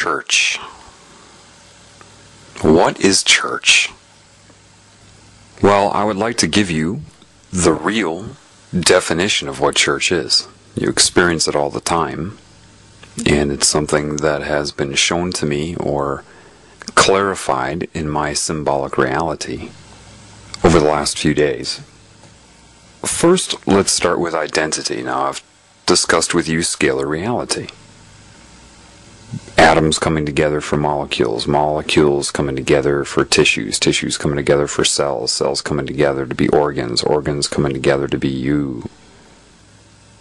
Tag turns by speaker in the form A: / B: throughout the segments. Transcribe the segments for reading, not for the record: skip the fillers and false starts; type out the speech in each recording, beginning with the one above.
A: church? What is church? Well, I would like to give you the real definition of what church is. You experience it all the time, and it's something that has been shown to me or clarified in my symbolic reality over the last few days. First, let's start with identity. Now, I've discussed with you scalar reality. Atoms coming together for molecules, molecules coming together for tissues, tissues coming together for cells, cells coming together to be organs, organs coming together to be you,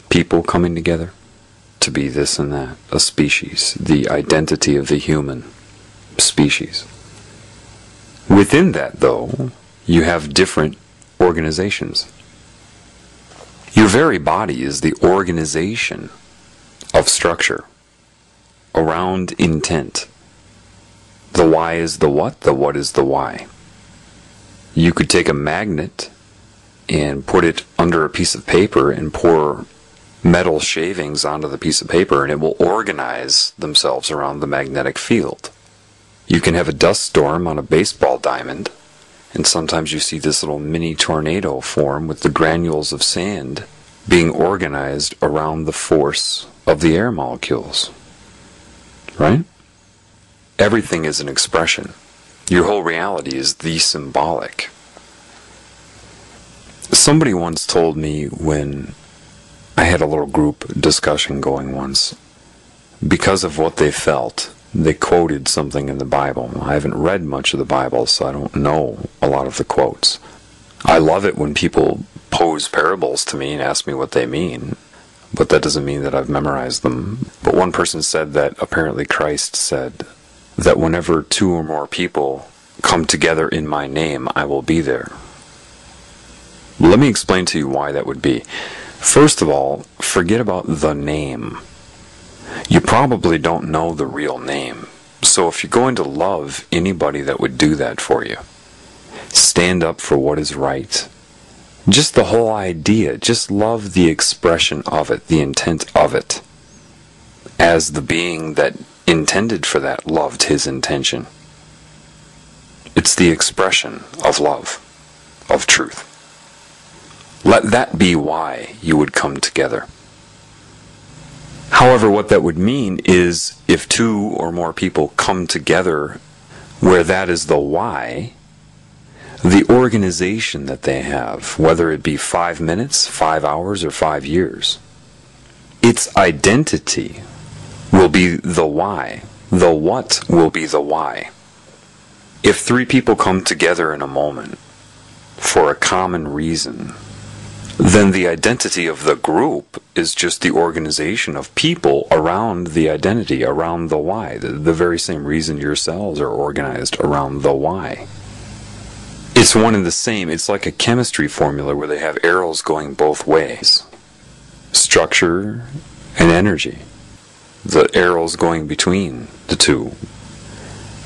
A: people coming together to be this and that, a species, the identity of the human species. Within that, though, you have different organizations. Your very body is the organization of structure around intent. The why is the what is the why. You could take a magnet and put it under a piece of paper and pour metal shavings onto the piece of paper, and it will organize themselves around the magnetic field. You can have a dust storm on a baseball diamond, and sometimes you see this little mini tornado form with the granules of sand being organized around the force of the air molecules. Right? Everything is an expression. Your whole reality is the symbolic. Somebody once told me, when I had a little group discussion going once, because of what they felt, they quoted something in the Bible. I haven't read much of the Bible, so I don't know a lot of the quotes. I love it when people pose parables to me and ask me what they mean, but that doesn't mean that I've memorized them. But one person said that apparently Christ said that whenever two or more people come together in my name, I will be there. Let me explain to you why that would be. First of all, forget about the name. You probably don't know the real name. So if you're going to love anybody that would do that for you, stand up for what is right. Just the whole idea, just love the expression of it, the intent of it, as the being that intended for that loved his intention. It's the expression of love, of truth. Let that be why you would come together. However, what that would mean is if two or more people come together where that is the why, the organization that they have, whether it be 5 minutes, 5 hours, or 5 years, its identity will be the why. The what will be the why. If 3 people come together in a moment for a common reason, then the identity of the group is just the organization of people around the identity, around the why. The very same reason your cells are organized around the why. It's one and the same. It's like a chemistry formula where they have arrows going both ways. Structure and energy. The arrows going between the two.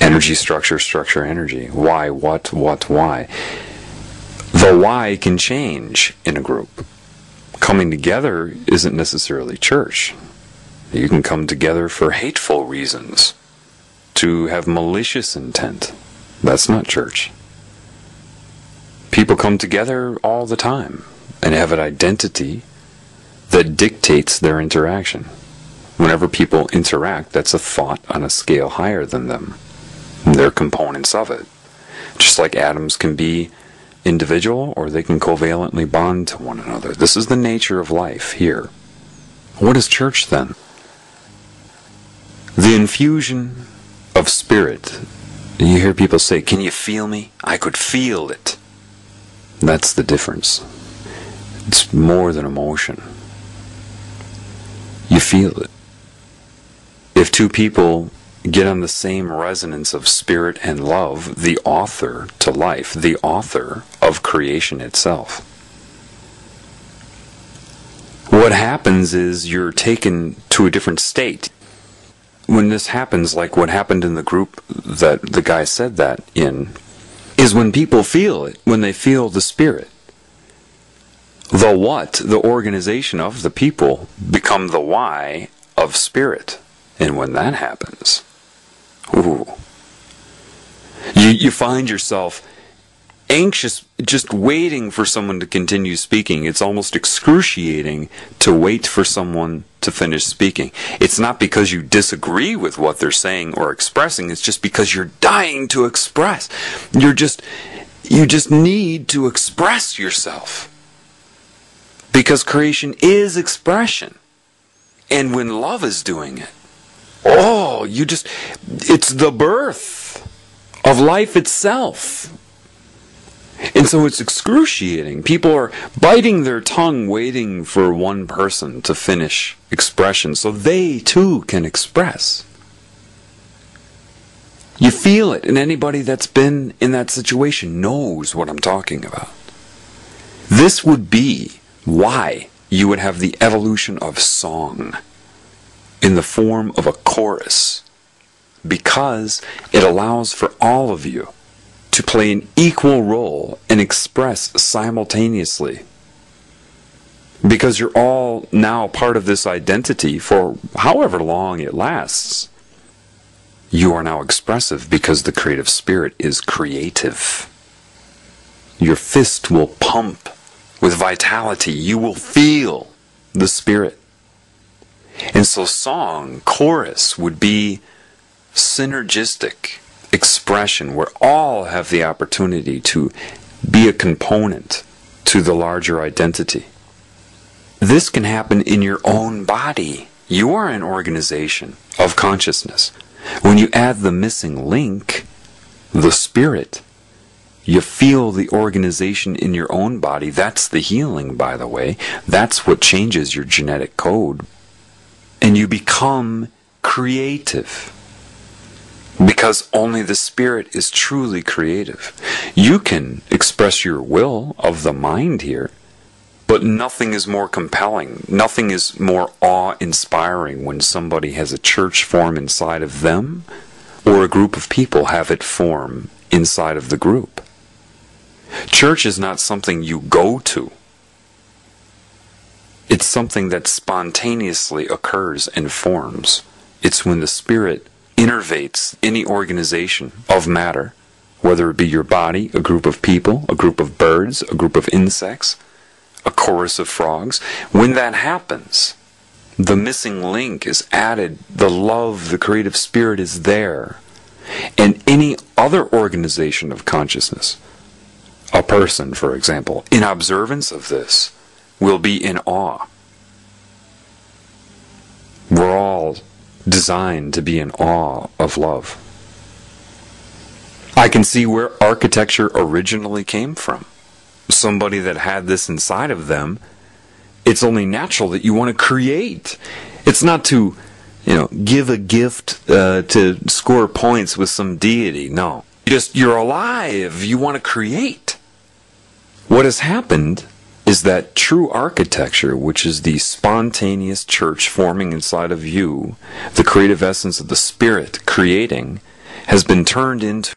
A: Energy, structure, structure, energy. Why, what, why. The why can change in a group. Coming together isn't necessarily church. You can come together for hateful reasons, to have malicious intent. That's not church. People come together all the time and have an identity that dictates their interaction. Whenever people interact, that's a thought on a scale higher than them. They're components of it. Just like atoms can be individual or they can covalently bond to one another. This is the nature of life here. What is church then? The infusion of spirit. You hear people say, "Can you feel me?" I could feel it. That's the difference. It's more than emotion. You feel it. If 2 people get on the same resonance of spirit and love, the author to life, the author of creation itself, what happens is you're taken to a different state. When this happens, like what happened in the group that the guy said that in, is when people feel it, when they feel the spirit. The what, the organization of the people, become the why of spirit. And when that happens, Ooh. You find yourself anxious, just waiting for someone to continue speaking. It's almost excruciating to wait for someone to finish speaking. It's not because you disagree with what they're saying or expressing, it's just because you're dying to express. You just need to express yourself. Because creation is expression. And when love is doing it, it's the birth of life itself. And so it's excruciating. People are biting their tongue waiting for one person to finish expression so they too can express. You feel it, and anybody that's been in that situation knows what I'm talking about. This would be why you would have the evolution of song in the form of a chorus, because it allows for all of you to play an equal role and express simultaneously. Because you're all now part of this identity for however long it lasts. You are now expressive because the creative spirit is creative. Your fist will pump with vitality. You will feel the spirit. And so song, chorus, would be synergistic expression where all have the opportunity to be a component to the larger identity. This can happen in your own body. You are an organization of consciousness. When you add the missing link, the spirit, you feel the organization in your own body. That's the healing, by the way. That's what changes your genetic code. And you become creative. Because only the spirit is truly creative. You can express your will of the mind here, but nothing is more compelling, nothing is more awe-inspiring when somebody has a church form inside of them, or a group of people have it form inside of the group. Church is not something you go to. It's something that spontaneously occurs and forms. It's when the spirit innervates any organization of matter, whether it be your body, a group of people, a group of birds, a group of insects, a chorus of frogs. When that happens, the missing link is added, the love, the creative spirit is there. And any other organization of consciousness, a person, for example, in observance of this, will be in awe. We're all designed to be in awe of love. I can see where architecture originally came from. Somebody that had this inside of them, it's only natural that you want to create. It's not to, give a gift to score points with some deity. No. You're alive. You want to create. What has happened is that true architecture, which is the spontaneous church forming inside of you, the creative essence of the spirit creating, has been turned into